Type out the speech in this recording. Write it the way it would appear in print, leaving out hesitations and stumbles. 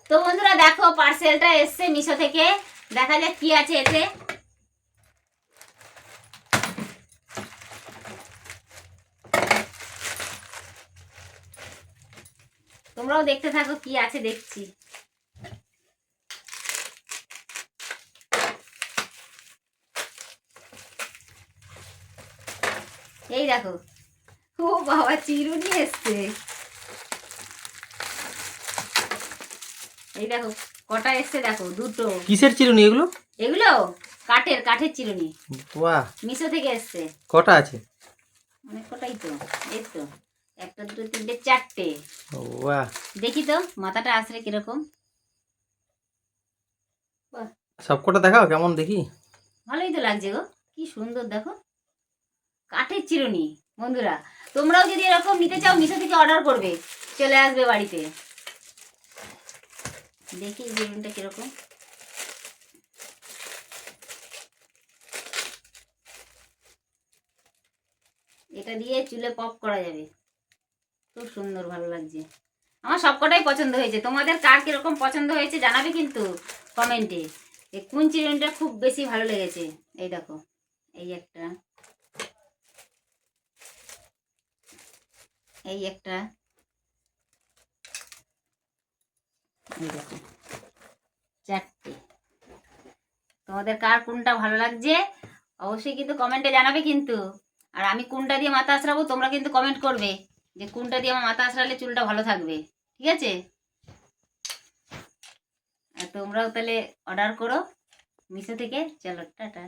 তো বন্ধুরা দেখো পার্সেলটা এসছে মিশো থেকে, দেখা যাক কি আছে এতে। তোমরাও দেখতে থাকো কি আছে দেখছি। এই দেখো, ও বাবা চিরুনি এসছে। এই দেখো কটা এসছে দেখো, দুটো। কিসের চিরুনি এগুলো? এগুলো কাঠের চিরুনি। বাহ, মিশো থেকে এসছে। কটা আছে? অনেক কটাই তো। এই তো একটা দুটো তিনটে চারটে। বাহ, দেখি তো মাথাটা আসলে কিরকম। সবকটা দেখাও কেমন দেখি। ভালোই তো লাগছে গো, কি সুন্দর দেখো, কাঠের চিরুনি। বন্ধুরা তোমরাও যদি এরকম নিতে চাও মিশো থেকে অর্ডার করবে, চলে আসবে বাড়িতে। দেখি চিরুনিটা কিরকম। এটা দিয়ে চুলে পপ করা যাবে, খুব সুন্দর, ভালো লাগছে। আমার সবকটাই পছন্দ হয়েছে, তোমাদের কার কিরকম পছন্দ হয়েছে জানাবে কিন্তু কমেন্টে। এই কোন চিরুনিটা খুব বেশি ভালো লেগেছে। এই দেখো, এই একটা, এই একটা, এই দেখো চারটে। তোমাদের কার কোনটা ভালো লাগছে অবশ্যই কিন্তু কমেন্টে জানাবে কিন্তু। আর আমি কোনটা দিয়ে মাথা আঁচড়াবো তোমরা কিন্তু কমেন্ট করবে যে কোনটা দিয়ে আমার মাথা আঁচড়ালে চুলটা ভালো থাকবে, ঠিক আছে? আর তোমরাও তাহলে অর্ডার করো মিশো থেকে। চলো টাটা।